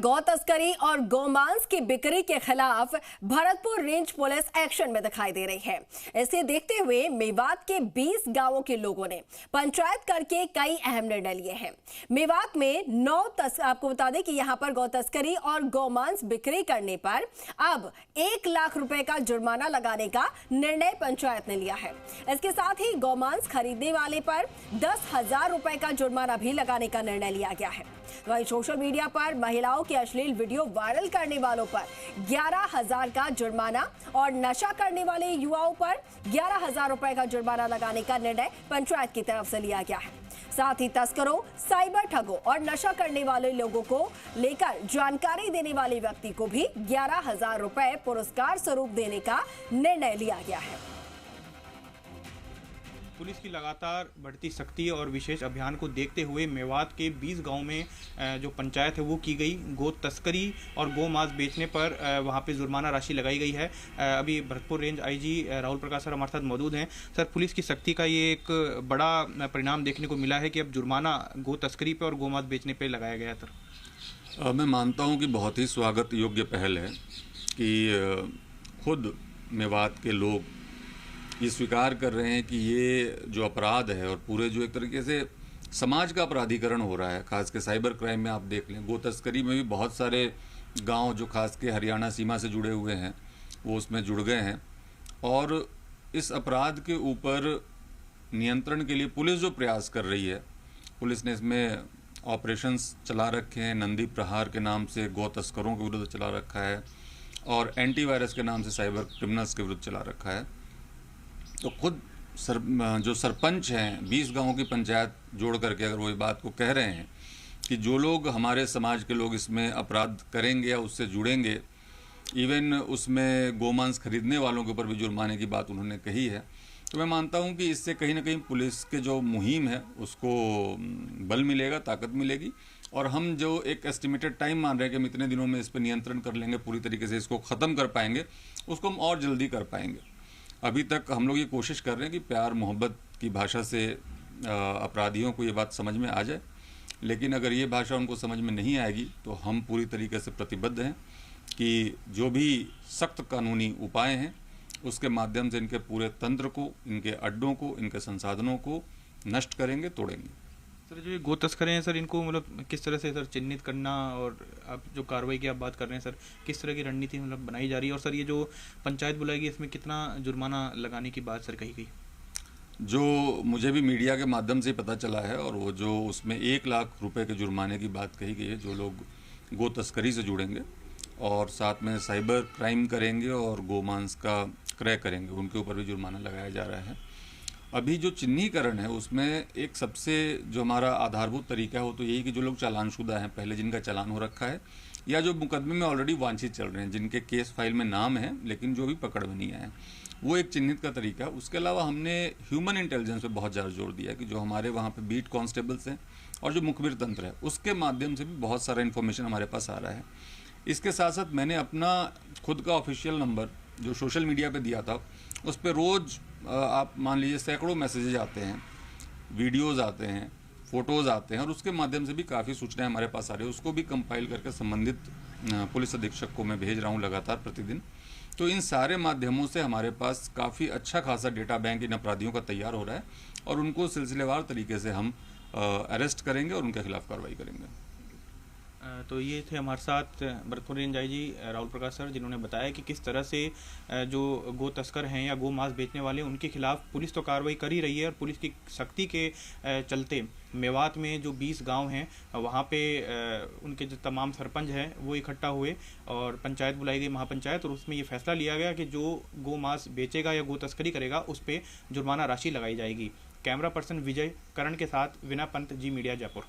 गौ तस्करी और गोमांस की बिक्री के खिलाफ भरतपुर रेंज पुलिस एक्शन में दिखाई दे रही है। इसे देखते हुए मेवात के 20 गांवों के लोगों ने पंचायत करके कई अहम निर्णय लिए हैं। मेवात में आपको बता दें कि यहां पर गौ तस्करी और गोमांस बिक्री करने पर अब 1 लाख रुपए का जुर्माना लगाने का निर्णय पंचायत ने लिया है। इसके साथ ही गोमांस खरीदने वाले पर 10,000 रुपए का जुर्माना भी लगाने का निर्णय लिया गया है। वहीं सोशल मीडिया पर महिलाओं की अश्लील वीडियो वायरल करने वालों पर 11,000 का जुर्माना और नशा करने वाले युवाओं पर 11,000 रुपए का जुर्माना लगाने का निर्णय पंचायत की तरफ से लिया गया है। साथ ही तस्करों, साइबर ठगों और नशा करने वाले लोगों को लेकर जानकारी देने वाले व्यक्ति को भी 11,000 रुपए पुरस्कार स्वरूप देने का निर्णय लिया गया है। पुलिस की लगातार बढ़ती सख्ती और विशेष अभियान को देखते हुए मेवात के 20 गांव में जो पंचायत है वो की गई। गो तस्करी और गो मांस बेचने पर वहां पे जुर्माना राशि लगाई गई है। अभी Bharatpur range IG Rahul Prakash sir हमारे साथ मौजूद हैं। सर, पुलिस की सख्ती का ये एक बड़ा परिणाम देखने को मिला है कि अब जुर्माना गो तस्करी पर और गो मांस बेचने पर लगाया गया। सर, मैं मानता हूँ कि बहुत ही स्वागत योग्य पहल है कि खुद मेवात के लोग ये स्वीकार कर रहे हैं कि ये जो अपराध है और पूरे जो एक तरीके से समाज का अपराधीकरण हो रहा है, खास के साइबर क्राइम में आप देख लें, गो तस्करी में भी बहुत सारे गांव जो खास के हरियाणा सीमा से जुड़े हुए हैं वो उसमें जुड़ गए हैं। और इस अपराध के ऊपर नियंत्रण के लिए पुलिस जो प्रयास कर रही है, पुलिस ने इसमें ऑपरेशंस चला रखे हैं। नंदी प्रहार के नाम से गौ तस्करों के विरुद्ध चला रखा है और एंटीवायरस के नाम से साइबर क्रिमिनल्स के विरुद्ध चला रखा है। तो खुद जो सरपंच हैं 20 गांवों की पंचायत जोड़ करके अगर वो ये बात को कह रहे हैं कि जो लोग हमारे समाज के लोग इसमें अपराध करेंगे या उससे जुड़ेंगे, इवन उसमें गोमांस खरीदने वालों के ऊपर भी जुर्माने की बात उन्होंने कही है, तो मैं मानता हूं कि इससे कहीं ना कहीं पुलिस के जो मुहिम है उसको बल मिलेगा, ताकत मिलेगी। और हम जो एक एस्टिमेटेड टाइम मान रहे हैं कि हम इतने दिनों में इस पर नियंत्रण कर लेंगे, पूरी तरीके से इसको ख़त्म कर पाएंगे, उसको हम और जल्दी कर पाएंगे। अभी तक हम लोग ये कोशिश कर रहे हैं कि प्यार मोहब्बत की भाषा से अपराधियों को ये बात समझ में आ जाए, लेकिन अगर ये भाषा उनको समझ में नहीं आएगी तो हम पूरी तरीके से प्रतिबद्ध हैं कि जो भी सख्त कानूनी उपाय हैं उसके माध्यम से इनके पूरे तंत्र को, इनके अड्डों को, इनके संसाधनों को नष्ट करेंगे, तोड़ेंगे। सर, जो ये गो तस्कर हैं सर, इनको मतलब किस तरह से सर चिन्हित करना और आप जो कार्रवाई की आप बात कर रहे हैं सर, किस तरह की रणनीति मतलब बनाई जा रही है? और सर, ये जो पंचायत बुलाएगी इसमें कितना जुर्माना लगाने की बात सर कही गई? जो मुझे भी मीडिया के माध्यम से पता चला है, और वो जो उसमें 1 लाख रुपए के जुर्माने की बात कही गई है जो लोग गो तस्करी से जुड़ेंगे और साथ में साइबर क्राइम करेंगे और गोमांस का क्रय करेंगे, उनके ऊपर भी जुर्माना लगाया जा रहा है। अभी जो चिन्हीकरण है उसमें एक सबसे जो हमारा आधारभूत तरीका है वो तो यही कि जो लोग चालानशुदा हैं, पहले जिनका चालान हो रखा है या जो मुकदमे में ऑलरेडी वांछित चल रहे हैं, जिनके केस फाइल में नाम है लेकिन जो भी पकड़ में नहीं आए, वो एक चिन्हित का तरीका है। उसके अलावा हमने ह्यूमन इंटेलिजेंस पे बहुत ज़्यादा जोर दिया कि जो हमारे वहाँ पे बीट कांस्टेबल्स हैं और जो मुखबिर तंत्र है उसके माध्यम से भी बहुत सारा इन्फॉर्मेशन हमारे पास आ रहा है। इसके साथ साथ मैंने अपना खुद का ऑफिशियल नंबर जो सोशल मीडिया पे दिया था, उस पर रोज़ आप मान लीजिए सैकड़ों मैसेजेज आते हैं, वीडियोज़ आते हैं, फ़ोटोज़ आते हैं और उसके माध्यम से भी काफ़ी सूचनाएं हमारे पास आ रही है। उसको भी कंपाइल करके संबंधित पुलिस अधीक्षक को मैं भेज रहा हूं लगातार प्रतिदिन। तो इन सारे माध्यमों से हमारे पास काफ़ी अच्छा खासा डेटा बैंक इन अपराधियों का तैयार हो रहा है और उनको सिलसिलेवार तरीके से हम अरेस्ट करेंगे और उनके खिलाफ कार्रवाई करेंगे। तो ये थे हमारे साथ Bharatpur range IG Rahul Prakash sir, जिन्होंने बताया कि किस तरह से जो गो तस्कर हैं या गो मांस बेचने वाले उनके खिलाफ पुलिस तो कार्रवाई कर ही रही है और पुलिस की सख्ती के चलते मेवात में जो 20 गांव हैं वहाँ पे उनके जो तमाम सरपंच हैं वो इकट्ठा हुए और पंचायत बुलाई गई, महापंचायत, और उसमें ये फैसला लिया गया कि जो गो मांस बेचेगा या गो तस्करी करेगा उस पर जुर्माना राशि लगाई जाएगी। कैमरा पर्सन विजय करण के साथ विना पंत, जी मीडिया, जयपुर।